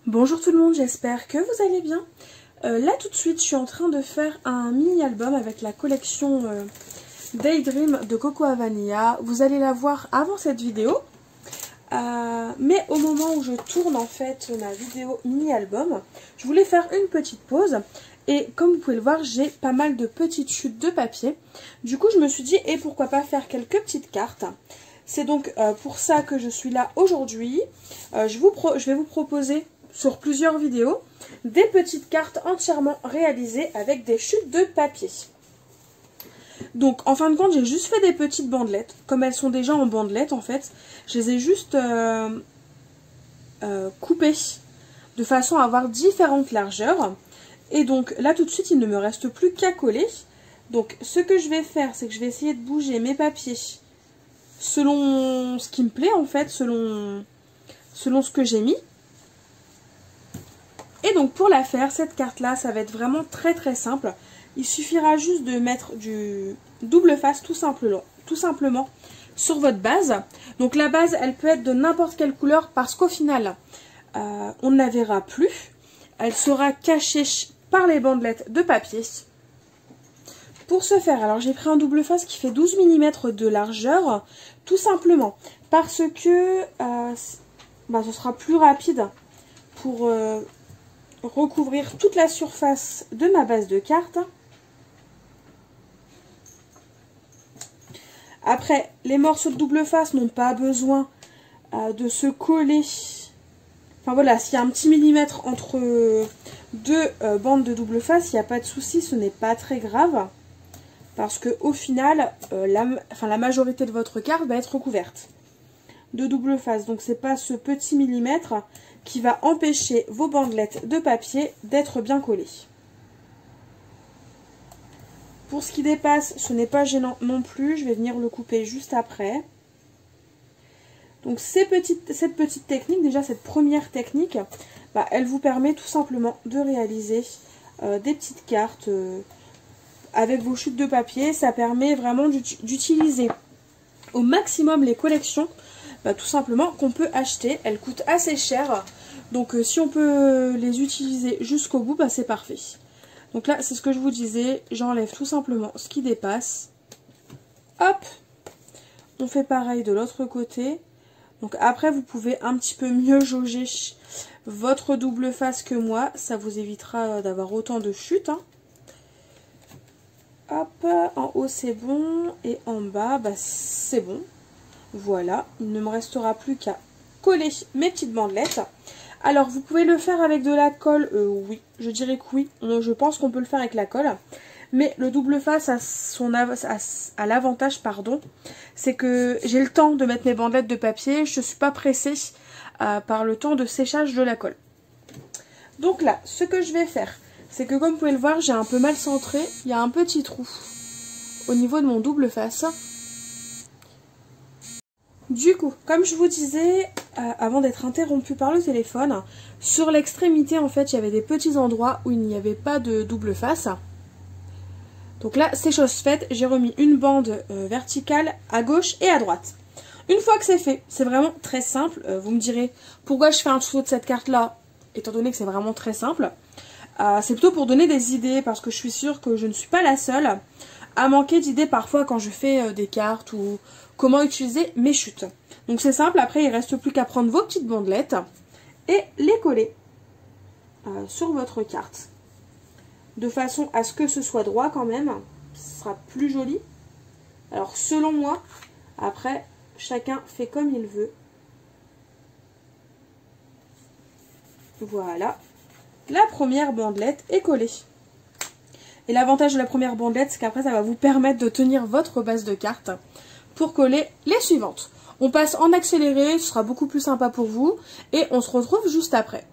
Bonjour tout le monde, j'espère que vous allez bien. Là tout de suite, je suis en train de faire un mini-album avec la collection Daydream de Coco à Vanilla. Vous allez la voir avant cette vidéo. Mais au moment où je tourne en fait ma vidéo mini-album, je voulais faire une petite pause. Et comme vous pouvez le voir, j'ai pas mal de petites chutes de papier. Du coup, je me suis dit, et pourquoi pas faire quelques petites cartes. C'est donc pour ça que je suis là aujourd'hui. Je vais vous proposer sur plusieurs vidéos des petites cartes entièrement réalisées avec des chutes de papier. Donc en fin de compte, j'ai juste fait des petites bandelettes. Comme elles sont déjà en bandelettes en fait, je les ai juste coupées de façon à avoir différentes largeurs. Et donc là tout de suite, il ne me reste plus qu'à coller. Donc ce que je vais faire, c'est que je vais essayer de bouger mes papiers selon ce qui me plaît en fait, selon ce que j'ai mis. Et donc pour la faire, cette carte là, ça va être vraiment très simple. Il suffira juste de mettre du double face tout simplement sur votre base. Donc la base, elle peut être de n'importe quelle couleur parce qu'au final, on ne la verra plus. Elle sera cachée par les bandelettes de papier. Pour ce faire, alors j'ai pris un double face qui fait 12 mm de largeur, tout simplement parce que ce sera plus rapide pour recouvrir toute la surface de ma base de cartes. Après, les morceaux de double face n'ont pas besoin de se coller. Enfin voilà, s'il y a un petit millimètre entre deux bandes de double face, il n'y a pas de souci, ce n'est pas très grave. Parce que au final, la majorité de votre carte va être recouverte de double face. Donc c'est pas ce petit millimètre qui va empêcher vos bandelettes de papier d'être bien collées. Pour ce qui dépasse, ce n'est pas gênant non plus. Je vais venir le couper juste après. Donc cette petite technique, déjà cette première technique, elle vous permet tout simplement de réaliser des petites cartes avec vos chutes de papier. Ça permet vraiment d'utiliser au maximum les collections tout simplement qu'on peut acheter. Elles coûtent assez cher. Donc si on peut les utiliser jusqu'au bout, c'est parfait. Donc là, c'est ce que je vous disais, j'enlève tout simplement ce qui dépasse. Hop! On fait pareil de l'autre côté. Donc après, vous pouvez un petit peu mieux jauger votre double face que moi. Ça vous évitera d'avoir autant de chutes. Hop, en haut c'est bon et en bas, c'est bon. Voilà, il ne me restera plus qu'à coller mes petites bandelettes. Alors, vous pouvez le faire avec de la colle, oui, je dirais que oui. Je pense qu'on peut le faire avec la colle. Mais le double face a l'avantage, c'est que j'ai le temps de mettre mes bandelettes de papier. Je ne suis pas pressée par le temps de séchage de la colle. Donc là, ce que je vais faire, c'est que comme vous pouvez le voir, j'ai un peu mal centré. Il y a un petit trou au niveau de mon double face. Du coup, comme je vous disais, avant d'être interrompue par le téléphone, sur l'extrémité, en fait, il y avait des petits endroits où il n'y avait pas de double face. Donc là, c'est chose faite, j'ai remis une bande verticale à gauche et à droite. Une fois que c'est fait, c'est vraiment très simple. Vous me direz, pourquoi je fais un tuto de cette carte-là, étant donné que c'est vraiment très simple. C'est plutôt pour donner des idées, parce que je suis sûre que je ne suis pas la seule à manquer d'idées parfois quand je fais des cartes ou comment utiliser mes chutes. Donc c'est simple, après il ne reste plus qu'à prendre vos petites bandelettes et les coller sur votre carte. De façon à ce que ce soit droit quand même, ce sera plus joli. Alors selon moi, après chacun fait comme il veut. Voilà, la première bandelette est collée. Et l'avantage de la première bandelette, c'est qu'après ça va vous permettre de tenir votre base de cartes pour coller les suivantes. On passe en accéléré, ce sera beaucoup plus sympa pour vous et on se retrouve juste après.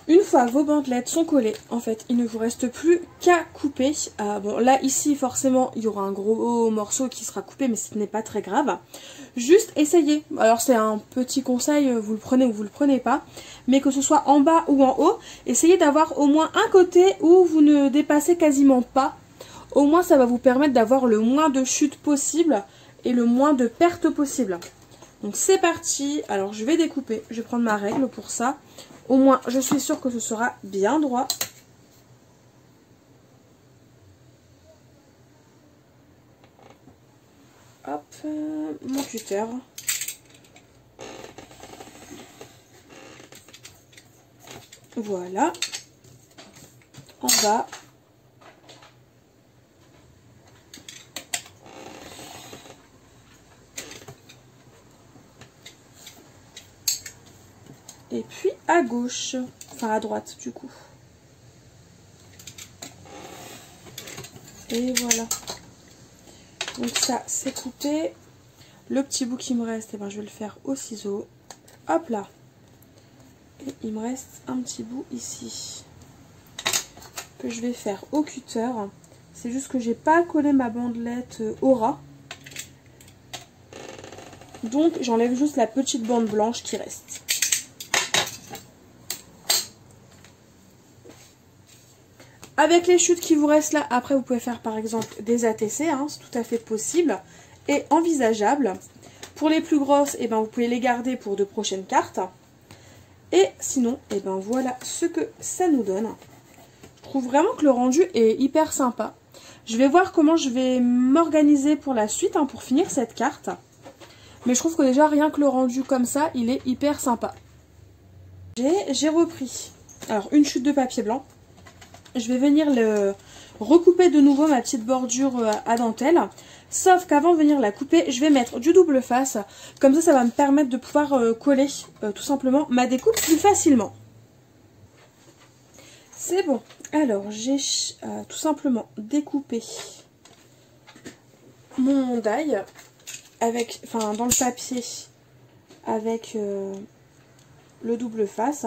Une fois vos bandelettes sont collées, en fait, il ne vous reste plus qu'à couper. Bon, là, ici, forcément, il y aura un gros morceau qui sera coupé, mais ce n'est pas très grave. Juste essayez. Alors, c'est un petit conseil, vous le prenez ou vous le prenez pas. Mais que ce soit en bas ou en haut, essayez d'avoir au moins un côté où vous ne dépassez quasiment pas. Au moins, ça va vous permettre d'avoir le moins de chutes possible et le moins de pertes possible. Donc, c'est parti. Alors, je vais découper. Je vais prendre ma règle pour ça. Au moins, je suis sûre que ce sera bien droit. Hop, mon cutter. Voilà. En bas. Et puis à gauche, enfin à droite du coup. Et voilà. Donc ça c'est coupé. Le petit bout qui me reste, eh ben, je vais le faire au ciseau. Hop là. Et il me reste un petit bout ici. Que je vais faire au cutter. C'est juste que j'ai pas collé ma bandelette au ras. Donc j'enlève juste la petite bande blanche qui reste. Avec les chutes qui vous restent là, après vous pouvez faire par exemple des ATC, hein, c'est tout à fait possible et envisageable. Pour les plus grosses, eh ben, vous pouvez les garder pour de prochaines cartes. Et sinon, eh ben, voilà ce que ça nous donne. Je trouve vraiment que le rendu est hyper sympa. Je vais voir comment je vais m'organiser pour la suite, hein, pour finir cette carte. Mais je trouve que déjà rien que le rendu comme ça, il est hyper sympa. J'ai repris alors une chute de papier blanc. Je vais venir recouper de nouveau ma petite bordure à dentelle. Sauf qu'avant de venir la couper, je vais mettre du double face. Comme ça va me permettre de pouvoir coller tout simplement ma découpe plus facilement. C'est bon. Alors, j'ai tout simplement découpé mon die avec, dans le papier avec le double face.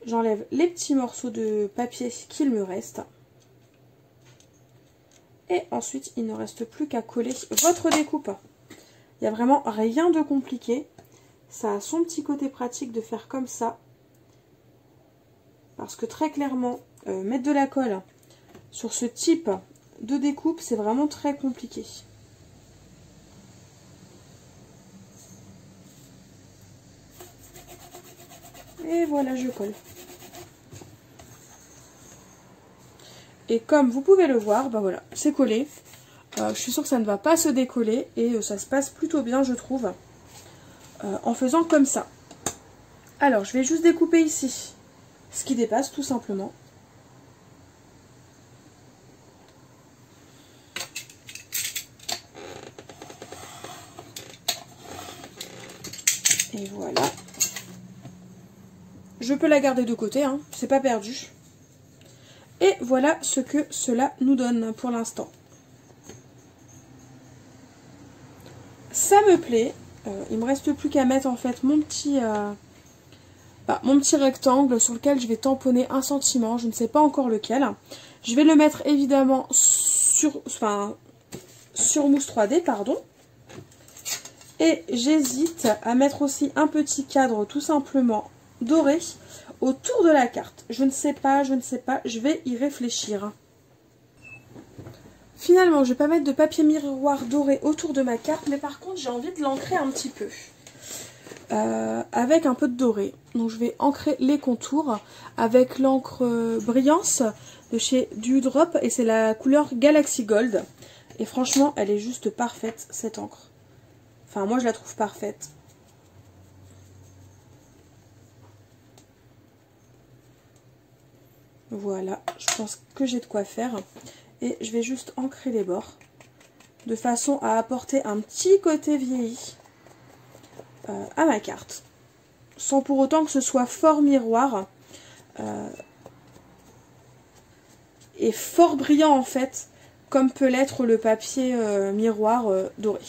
J'enlève les petits morceaux de papier qu'il me reste. Et ensuite, il ne reste plus qu'à coller votre découpe. Il n'y a vraiment rien de compliqué. Ça a son petit côté pratique de faire comme ça. Parce que très clairement, mettre de la colle sur ce type de découpe, c'est vraiment très compliqué. Et voilà, je colle. Et comme vous pouvez le voir, bah voilà, c'est collé. Je suis sûre que ça ne va pas se décoller et ça se passe plutôt bien, je trouve, en faisant comme ça. Alors, je vais juste découper ici ce qui dépasse, tout simplement. Et voilà. Je peux la garder de côté, hein, c'est pas perdu. Et voilà ce que cela nous donne pour l'instant. Ça me plaît. Il me reste plus qu'à mettre en fait mon petit rectangle sur lequel je vais tamponner un sentiment. Je ne sais pas encore lequel. Je vais le mettre évidemment sur mousse 3D, pardon. Et j'hésite à mettre aussi un petit cadre tout simplement doré autour de la carte. Je ne sais pas, je vais y réfléchir. Finalement, je ne vais pas mettre de papier miroir doré autour de ma carte, mais par contre, j'ai envie de l'ancrer un petit peu. Avec un peu de doré. Donc, je vais ancrer les contours avec l'encre Brillance de chez Dewdrop, et c'est la couleur Galaxy Gold. Et franchement, elle est juste parfaite, cette encre. Enfin, moi, je la trouve parfaite. Voilà, je pense que j'ai de quoi faire. Et je vais juste ancrer les bords de façon à apporter un petit côté vieilli à ma carte. Sans pour autant que ce soit fort miroir et fort brillant en fait, comme peut l'être le papier miroir doré.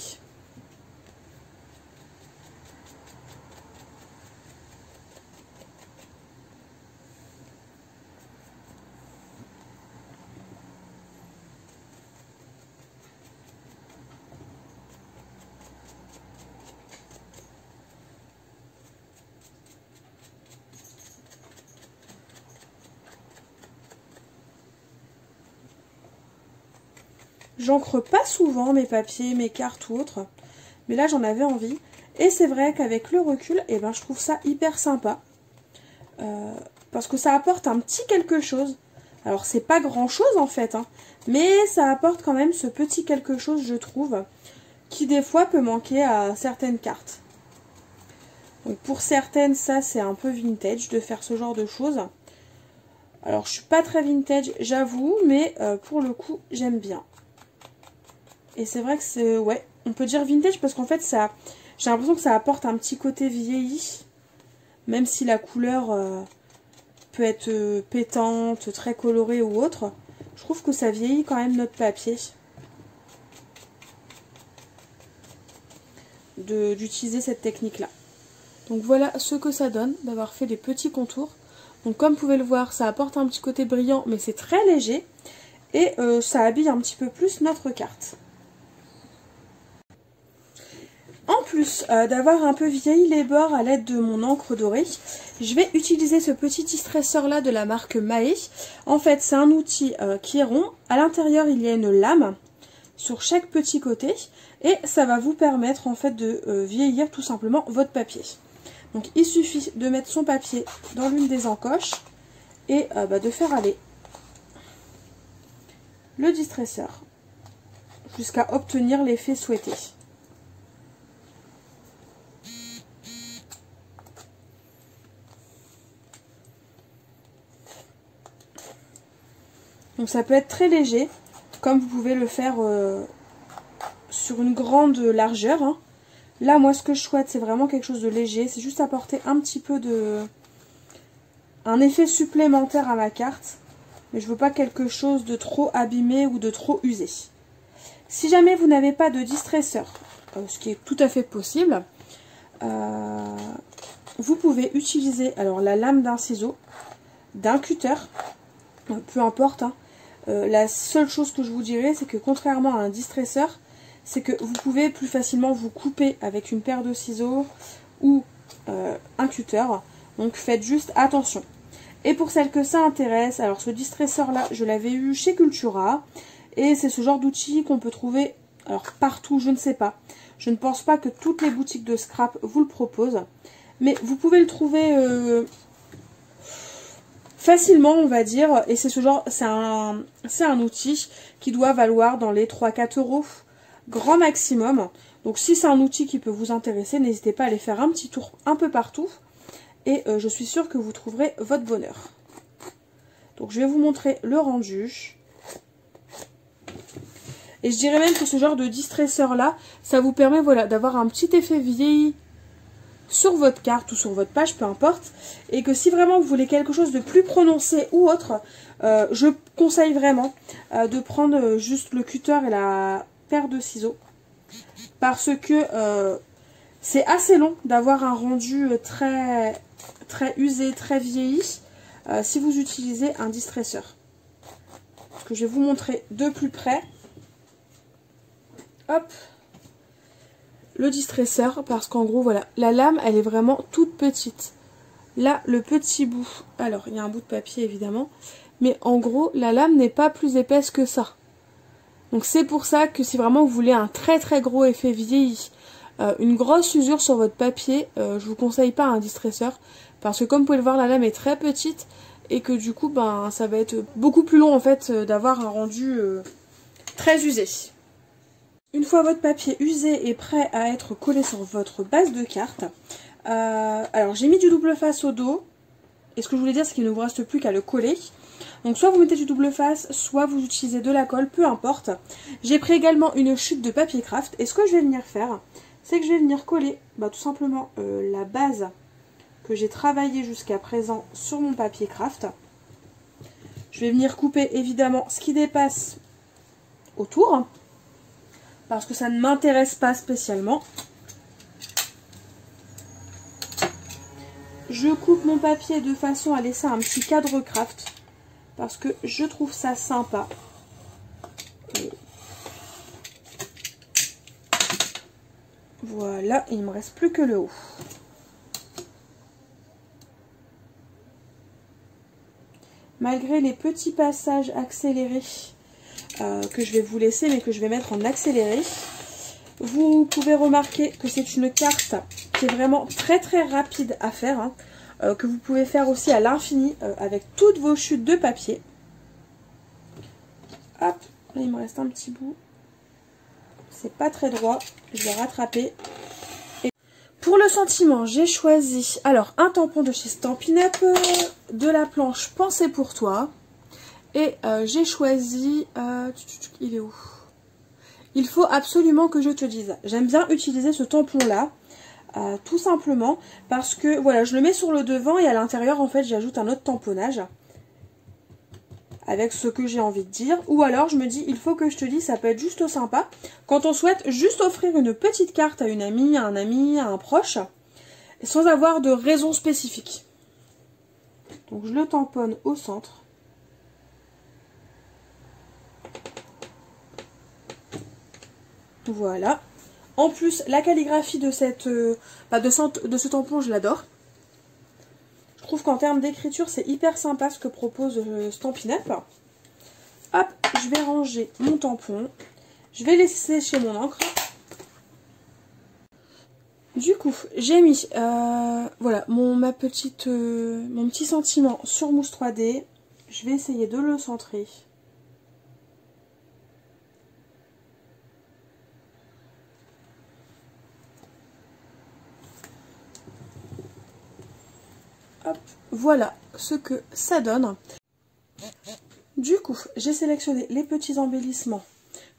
J'encre pas souvent mes papiers, mes cartes ou autres, mais là j'en avais envie. Et c'est vrai qu'avec le recul, eh ben, je trouve ça hyper sympa. Parce que ça apporte un petit quelque chose. Alors c'est pas grand chose en fait, hein, mais ça apporte quand même ce petit quelque chose, je trouve, qui des fois peut manquer à certaines cartes. Donc pour certaines, ça c'est un peu vintage de faire ce genre de choses. Alors je suis pas très vintage, j'avoue, mais pour le coup j'aime bien. Et c'est vrai que c'est, ouais, on peut dire vintage parce qu'en fait ça, j'ai l'impression que ça apporte un petit côté vieilli, même si la couleur peut être pétante, très colorée ou autre. Je trouve que ça vieillit quand même notre papier. D'utiliser cette technique là. Donc voilà ce que ça donne d'avoir fait des petits contours. Donc comme vous pouvez le voir, ça apporte un petit côté brillant, mais c'est très léger. Et ça habille un petit peu plus notre carte. En plus d'avoir un peu vieilli les bords à l'aide de mon encre dorée, je vais utiliser ce petit distresseur là de la marque Mahé. En fait c'est un outil qui est rond, à l'intérieur il y a une lame sur chaque petit côté et ça va vous permettre en fait de vieillir tout simplement votre papier. Donc il suffit de mettre son papier dans l'une des encoches et de faire aller le distresseur jusqu'à obtenir l'effet souhaité. Donc ça peut être très léger, comme vous pouvez le faire sur une grande largeur. Hein. Là, moi, ce que je souhaite, c'est vraiment quelque chose de léger. C'est juste apporter un petit peu de... un effet supplémentaire à ma carte. Mais je veux pas quelque chose de trop abîmé ou de trop usé. Si jamais vous n'avez pas de distresseur, ce qui est tout à fait possible, vous pouvez utiliser alors la lame d'un ciseau, d'un cutter, peu importe, hein. La seule chose que je vous dirais, c'est que contrairement à un distresseur, c'est que vous pouvez plus facilement vous couper avec une paire de ciseaux ou un cutter. Donc faites juste attention. Et pour celles que ça intéresse, alors ce distresseur là, je l'avais eu chez Cultura. Et c'est ce genre d'outil qu'on peut trouver alors partout, je ne sais pas. Je ne pense pas que toutes les boutiques de scrap vous le proposent. Mais vous pouvez le trouver... facilement on va dire, et c'est ce genre, c'est un outil qui doit valoir dans les 3-4 € grand maximum. Donc si c'est un outil qui peut vous intéresser, n'hésitez pas à aller faire un petit tour un peu partout et je suis sûre que vous trouverez votre bonheur. Donc je vais vous montrer le rendu. Et je dirais même que ce genre de distresseur là, ça vous permet voilà, d'avoir un petit effet vieilli sur votre carte ou sur votre page, peu importe, et que si vraiment vous voulez quelque chose de plus prononcé ou autre, je conseille vraiment de prendre juste le cutter et la paire de ciseaux, parce que c'est assez long d'avoir un rendu très, très usé, très vieilli, si vous utilisez un distresseur. Ce que je vais vous montrer de plus près. Hop! Le distresseur, parce qu'en gros voilà, la lame elle est vraiment toute petite. Là le petit bout, alors il y a un bout de papier évidemment, mais en gros la lame n'est pas plus épaisse que ça. Donc c'est pour ça que si vraiment vous voulez un très très gros effet vieilli, une grosse usure sur votre papier, je vous conseille pas un distresseur, parce que comme vous pouvez le voir la lame est très petite et que du coup ben ça va être beaucoup plus long en fait d'avoir un rendu très usé. Une fois votre papier usé et prêt à être collé sur votre base de carte, alors j'ai mis du double face au dos, et ce que je voulais dire c'est qu'il ne vous reste plus qu'à le coller. Donc soit vous mettez du double face, soit vous utilisez de la colle, peu importe. J'ai pris également une chute de papier craft, et ce que je vais venir faire, c'est que je vais venir coller tout simplement la base que j'ai travaillée jusqu'à présent sur mon papier craft. Je vais venir couper évidemment ce qui dépasse autour, parce que ça ne m'intéresse pas spécialement. Je coupe mon papier de façon à laisser un petit cadre craft, parce que je trouve ça sympa. Voilà, il ne me reste plus que le haut. Malgré les petits passages accélérés, que je vais vous laisser mais que je vais mettre en accéléré. Vous pouvez remarquer que c'est une carte qui est vraiment très très rapide à faire, hein, que vous pouvez faire aussi à l'infini avec toutes vos chutes de papier. Hop, là il me reste un petit bout. C'est pas très droit, je vais rattraper. Et pour le sentiment, j'ai choisi alors un tampon de chez Stampin' Up, de la planche Pensée pour toi. Et j'ai choisi... il est où? Il faut absolument que je te dise. J'aime bien utiliser ce tampon-là, tout simplement, parce que voilà, je le mets sur le devant et à l'intérieur, en fait, j'ajoute un autre tamponnage avec ce que j'ai envie de dire. Ou alors, je me dis, il faut que je te dise, ça peut être juste sympa quand on souhaite juste offrir une petite carte à une amie, à un ami, à un proche, sans avoir de raison spécifique. Donc, je le tamponne au centre. Voilà. En plus, la calligraphie de ce tampon, je l'adore. Je trouve qu'en termes d'écriture, c'est hyper sympa ce que propose Stampin' Up. Hop, je vais ranger mon tampon. Je vais laisser sécher mon encre. Du coup, j'ai mis voilà, mon petit sentiment sur mousse 3D. Je vais essayer de le centrer. Hop, voilà ce que ça donne. Du coup, j'ai sélectionné les petits embellissements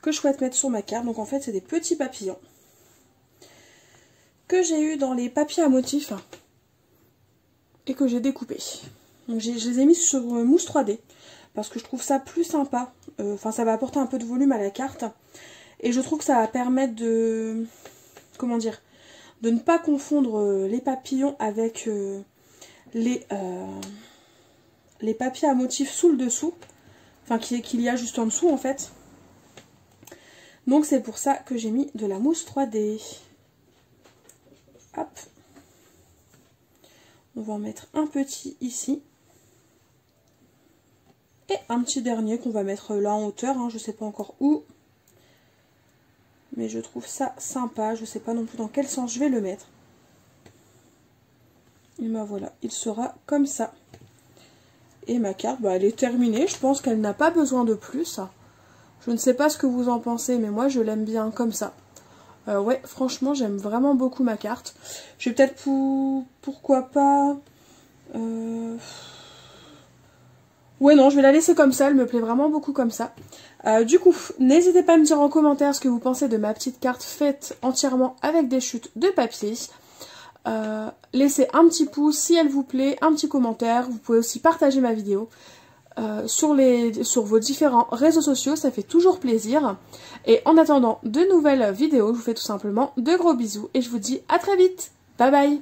que je souhaite mettre sur ma carte. Donc en fait, c'est des petits papillons que j'ai eu dans les papiers à motifs et que j'ai découpés. Donc je les ai mis sur mousse 3D parce que je trouve ça plus sympa. Enfin, ça va apporter un peu de volume à la carte et je trouve que ça va permettre de, comment dire, de ne pas confondre les papillons avec les papiers à motifs sous le dessous, enfin qu'il y a juste en dessous en fait. Donc c'est pour ça que j'ai mis de la mousse 3D. Hop, on va en mettre un petit ici et un petit dernier qu'on va mettre là en hauteur, hein, je sais pas encore où, mais je trouve ça sympa. Je sais pas non plus dans quel sens je vais le mettre. Et ben voilà, il sera comme ça. Et ma carte, bah, elle est terminée. Je pense qu'elle n'a pas besoin de plus. Je ne sais pas ce que vous en pensez, mais moi je l'aime bien comme ça. Ouais, franchement, j'aime vraiment beaucoup ma carte. Je vais peut-être pourquoi pas... Ouais, non, je vais la laisser comme ça. Elle me plaît vraiment beaucoup comme ça. Du coup, n'hésitez pas à me dire en commentaire ce que vous pensez de ma petite carte faite entièrement avec des chutes de papier. Laissez un petit pouce si elle vous plaît, un petit commentaire. Vous pouvez aussi partager ma vidéo sur vos différents réseaux sociaux, ça fait toujours plaisir. Et en attendant de nouvelles vidéos, je vous fais tout simplement de gros bisous et je vous dis à très vite. Bye bye.